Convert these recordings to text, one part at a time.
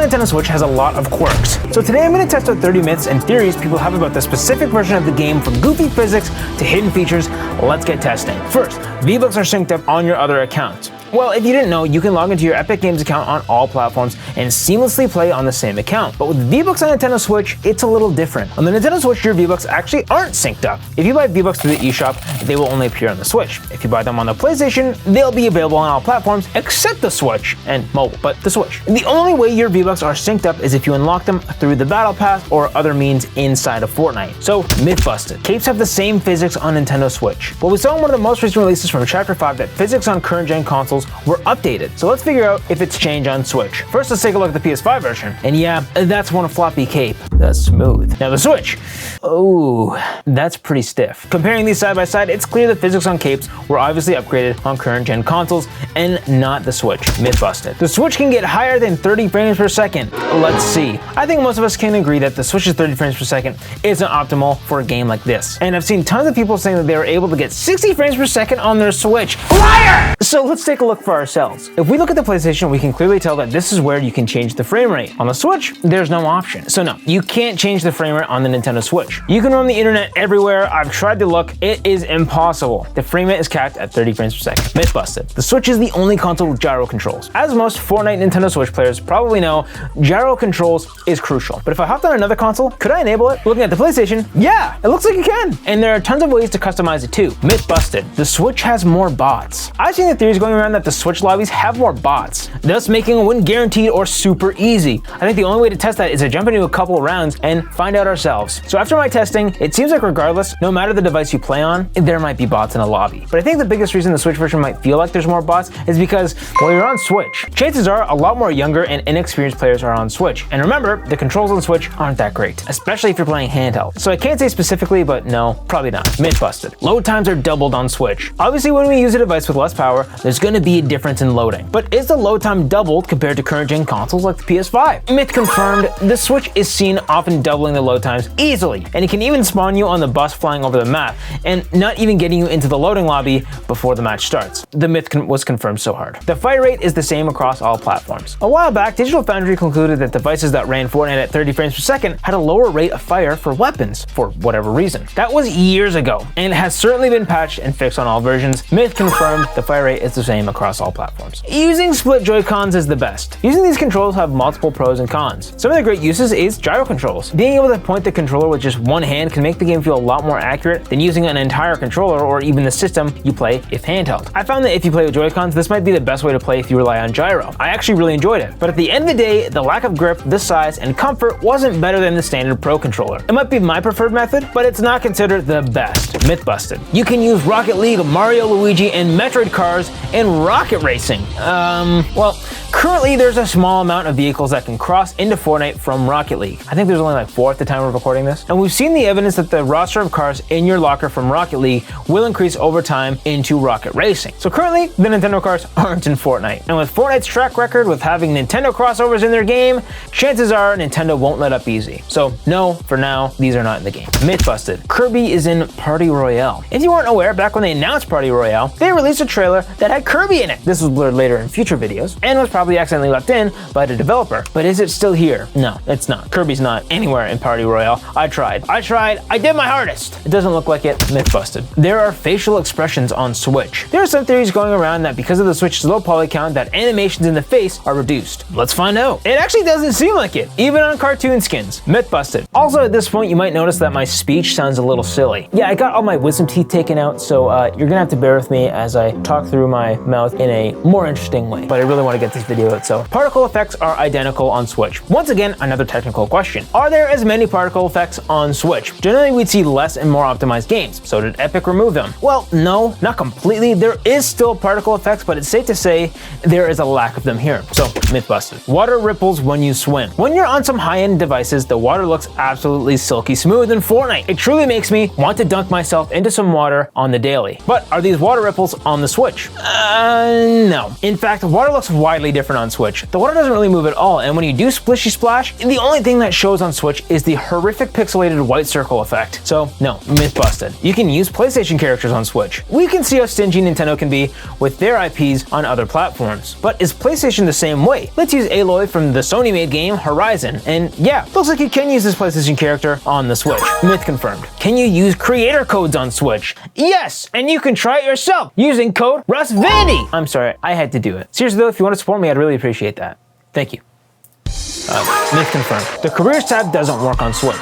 on Nintendo Switch has a lot of quirks. So today I'm going to test out 30 myths and theories people have about the specific version of the game, from goofy physics to hidden features. Let's get testing. First, V-Bucks are synced up on your other accounts. Well, if you didn't know, you can log into your Epic Games account on all platforms and seamlessly play on the same account. But with V-Bucks on Nintendo Switch, it's a little different. On the Nintendo Switch, your V-Bucks actually aren't synced up. If you buy V-Bucks through the eShop, they will only appear on the Switch. If you buy them on the PlayStation, they'll be available on all platforms except the Switch and mobile, but the Switch. The only way your V-Bucks are synced up is if you unlock them through the Battle Pass or other means inside of Fortnite. So, myth busted. Capes have the same physics on Nintendo Switch. Well, we saw in one of the most recent releases from Chapter 5 that physics on current-gen consoles were updated. So let's figure out if it's changed on Switch. First, let's take a look at the PS5 version. And yeah, that's one floppy cape. That's smooth. Now the Switch. Oh, that's pretty stiff. Comparing these side by side, it's clear the physics on capes were obviously upgraded on current gen consoles and not the Switch. Myth busted. The Switch can get higher than 30 frames per second. Let's see. I think most of us can agree that the Switch's 30 frames per second isn't optimal for a game like this. And I've seen tons of people saying that they were able to get 60 frames per second on their Switch. Liar! So let's take a look for ourselves. If we look at the PlayStation, we can clearly tell that this is where you can change the frame rate. On the Switch, there's no option. So no, you can't change the frame rate on the Nintendo Switch. You can roam the internet everywhere. I've tried to look. It is impossible. The frame rate is capped at 30 frames per second. Myth busted. The Switch is the only console with gyro controls. As most Fortnite Nintendo Switch players probably know, gyro controls is crucial. But if I hopped on another console, could I enable it? Looking at the PlayStation, yeah, it looks like you can. And there are tons of ways to customize it too. Myth busted. The Switch has more bots. I've seen the theories going around that the Switch lobbies have more bots, thus making a win guaranteed or super easy. I think the only way to test that is to jump into a couple of rounds and find out ourselves. So after my testing, it seems like regardless, no matter the device you play on, there might be bots in a lobby. But I think the biggest reason the Switch version might feel like there's more bots is because, well, you're on Switch. Chances are a lot more younger and inexperienced players are on Switch. And remember, the controls on Switch aren't that great, especially if you're playing handheld. So I can't say specifically, but no, probably not. Myth busted. Load times are doubled on Switch. Obviously, when we use a device with less power, there's going to be a difference in loading. But is the load time doubled compared to current gen consoles like the PS5? Myth confirmed, the Switch is seen often doubling the load times easily, and it can even spawn you on the bus flying over the map, and not even getting you into the loading lobby before the match starts. The myth was confirmed so hard. The fire rate is the same across all platforms. A while back, Digital Foundry concluded that devices that ran Fortnite at 30 frames per second had a lower rate of fire for weapons, for whatever reason. That was years ago, and it has certainly been patched and fixed on all versions. Myth confirmed, the fire rate is the same across all platforms. Using split Joy-Cons is the best. Using these controls have multiple pros and cons. Some of the great uses is gyro controls. Being able to point the controller with just one hand can make the game feel a lot more accurate than using an entire controller or even the system you play if handheld. I found that if you play with Joy-Cons, this might be the best way to play if you rely on gyro. I actually really enjoyed it. But at the end of the day, the lack of grip, the size, and comfort wasn't better than the standard Pro controller. It might be my preferred method, but it's not considered the best. Myth busted. You can use Rocket League, Mario, Luigi, and Metroid cars in rocket racing. Well, currently there's a small amount of vehicles that can cross into Fortnite from Rocket League. I think there's only like 4 at the time of recording this. And we've seen the evidence that the roster of cars in your locker from Rocket League will increase over time into rocket racing. So currently, the Nintendo cars aren't in Fortnite. And with Fortnite's track record with having Nintendo crossovers in their game, chances are Nintendo won't let up easy. So no, for now, these are not in the game. Myth busted. Kirby is in Party Royale. If you weren't aware, back when they announced Party Royale, they released a trailer that had Kirby in it. This was blurred later in future videos, and was probably accidentally left in by the developer. But is it still here? No, it's not. Kirby's not anywhere in Party Royale. I tried, I did my hardest. It doesn't look like it. Myth busted. There are facial expressions on Switch. There are some theories going around that because of the Switch's low poly count, that animations in the face are reduced. Let's find out. It actually doesn't seem like it, even on cartoon skins. Myth busted. Also, at this point, you might notice that my speech sounds a little silly. Yeah, I got all my wisdom teeth taken out, so you're gonna have to bear with me as I talk through my mouth in a more interesting way. But I really want to get this video out, so particle effects are identical on Switch. Once again, another technical question. Are there as many particle effects on Switch? Generally, we'd see less and more optimized games. So did Epic remove them? Well, no, not completely. There is still particle effects, but it's safe to say there is a lack of them here. So, myth busted. Water ripples when you swim. When you're on some high-end devices, the water looks absolutely silky smooth in Fortnite. It truly makes me want to dunk myself into some water on the daily. But are these water ripples on the Switch? No. In fact, water looks widely different on Switch. The water doesn't really move at all, and when you do splishy splash, the only thing that shows on Switch is the horrific pixelated white circle effect. So no, myth busted. You can use PlayStation characters on Switch. We can see how stingy Nintendo can be with their IPs on other platforms. But is PlayStation the same way? Let's use Aloy from the Sony-made game Horizon, and yeah, looks like you can use this PlayStation character on the Switch. Myth confirmed. Can you use creator codes on Switch? Yes, and you can try it yourself using code RUSSVANDY. I'm sorry, I had to do it. Seriously though, if you want to support me, I'd really appreciate that. Thank you. Myth confirmed. The Careers tab doesn't work on Switch.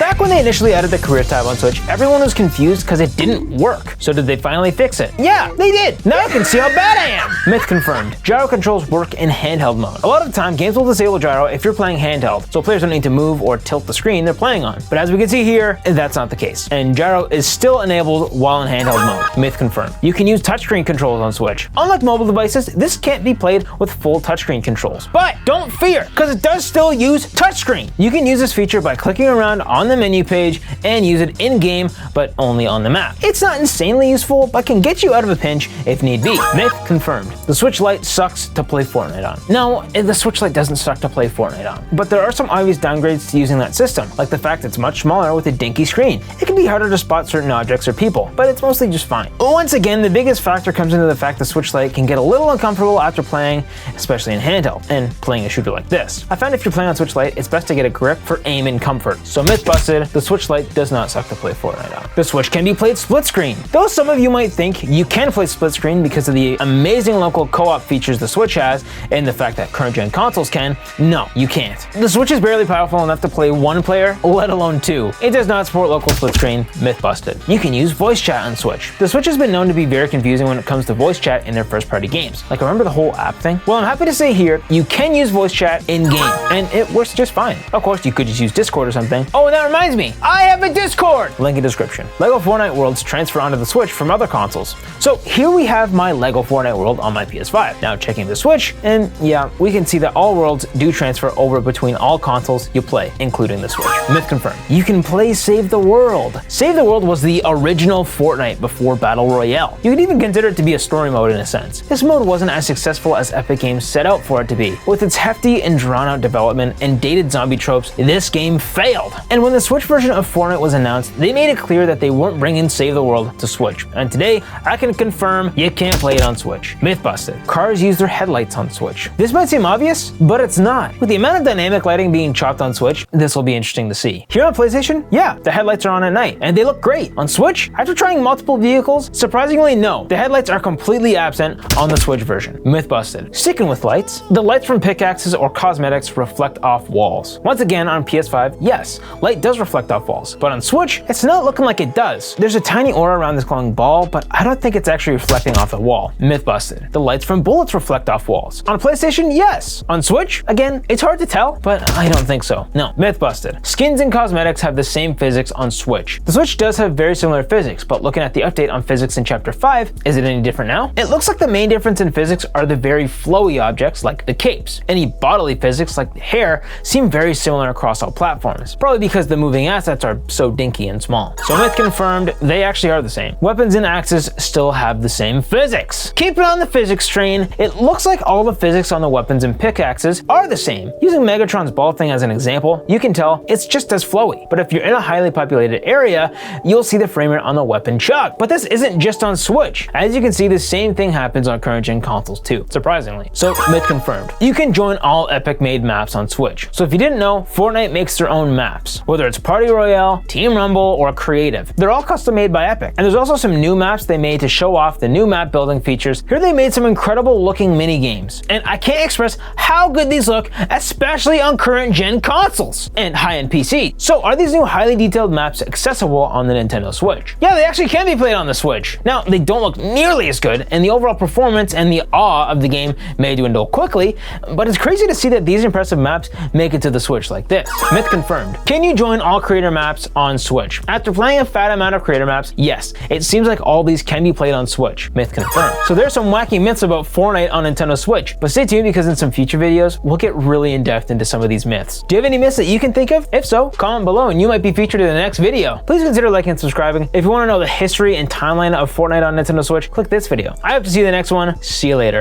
Back when they initially added the Careers tab on Switch, everyone was confused because it didn't work. So did they finally fix it? Yeah, they did. Now I can see how bad I am. Myth confirmed. Gyro controls work in handheld mode. A lot of the time, games will disable gyro if you're playing handheld, so players don't need to move or tilt the screen they're playing on. But as we can see here, that's not the case. And gyro is still enabled while in handheld mode. Myth confirmed. You can use touchscreen controls on Switch. Unlike mobile devices, this can't be played with full touchscreen controls. But don't fear, because it does still use touchscreen. You can use this feature by clicking around on the menu page and use it in-game, but only on the map. It's not insanely useful, but can get you out of a pinch if need be. Myth confirmed. The Switch Lite sucks to play Fortnite on. No, the Switch Lite doesn't suck to play Fortnite on, but there are some obvious downgrades to using that system, like the fact it's much smaller with a dinky screen. It can be harder to spot certain objects or people, but it's mostly just fine. Once again, the biggest factor comes into the fact the Switch Lite can get a little uncomfortable after playing, especially in handheld, and playing a shooter like this. I found if you're playing on Switch Lite, it's best to get a grip for aim and comfort. So myth busted, the Switch Lite does not suck to play Fortnite on. The Switch can be played split screen. Though some of you might think you can play split screen because of the amazing local co-op features the Switch has, and the fact that current gen consoles can, no, you can't. The Switch is barely powerful enough to play one player, let alone two. It does not support local split screen, myth busted. You can use voice chat on Switch. The Switch has been known to be very confusing when it comes to voice chat in their first party games. Like, remember the whole app thing? Well, I'm happy to say here, you can use voice chat in game, and it works just fine. Of course, you could just use Discord or something. Oh, and that reminds me, I have a Discord! Link in description. LEGO Fortnite Worlds transfer onto the Switch from other consoles. So here we have my LEGO Fortnite World on my PS5. Now checking the Switch, and yeah, we can see that all worlds do transfer over between all consoles you play, including the Switch. Myth confirmed. You can play Save the World. Save the World was the original Fortnite before Battle Royale. You could even consider it to be a story mode in a sense. This mode wasn't as successful as Epic Games set out for it to be. With its hefty and drawn-out development and dated zombie tropes, this game failed. And when the Switch version of Fortnite was announced, they made it clear that they weren't bringing Save the World to Switch. And today, I can confirm you can't play it on Switch. Myth busted. Cars use their headlights on Switch. This might seem obvious, but it's not. With the amount of dynamic lighting being chopped on Switch, this will be interesting to see. Here on PlayStation, yeah, the headlights are on at night, and they look great. On Switch, after trying multiple vehicles, surprisingly no, the headlights are completely absent on the Switch version. Myth busted. Sticking with lights, the lights from pickaxes or cosmetics reflect off walls. Once again, on PS5, yes, light does reflect off walls, but on Switch, it's not looking like it does. There's a tiny aura around this glowing ball, but I don't think it's actually reflecting off the wall. Myth busted. The lights from bullets reflect off walls. On PlayStation, yes. On Switch, again, it's hard to tell, but I don't think so. No. Myth busted. Skins and cosmetics have the same physics on Switch. The Switch does have very similar physics, but looking at the update on physics in Chapter 5, is it any different now? It looks like the main difference in physics are the very flowy objects like the capes. Any bodily physics like the hair seem very similar across all platforms, probably because the moving assets are so dinky and small. So myth confirmed, they actually are the same. Weapons and axes still have the same physics. Keeping on the physics train, it looks like all the physics on the weapons and pickaxes are the same. Using Megatron's ball thing as an example, you can tell it's just as flowy. But if you're in a highly populated area, you'll see the frame rate on the weapon chug. But this isn't just on Switch. As you can see, the same thing happens on current gen consoles too, surprisingly. So myth confirmed. You can join all Epic made maps on Switch. So if you didn't know, Fortnite makes their own maps, whether it's Party Royale, Team Rumble, or Creative. They're all custom made by Epic. And there's also some new maps they made to show off the new map building features. Here they made some incredible looking mini games. And I can't express how good these look, especially on current gen consoles and high-end PC. So are these new highly detailed maps accessible on the Nintendo Switch? Yeah, they actually can be played on the Switch. Now, they don't look nearly as good, and the overall performance and the awe of the game may dwindle quickly, but it's crazy to see that these impressive maps make it to the Switch like this. Myth confirmed. Can you join allowing all creator maps on Switch. After playing a fat amount of creator maps, yes, it seems like all these can be played on Switch. Myth confirmed. So there's some wacky myths about Fortnite on Nintendo Switch, but stay tuned because in some future videos, we'll get really in depth into some of these myths. Do you have any myths that you can think of? If so, comment below and you might be featured in the next video. Please consider liking and subscribing. If you want to know the history and timeline of Fortnite on Nintendo Switch, click this video. I hope to see you in the next one. See you later.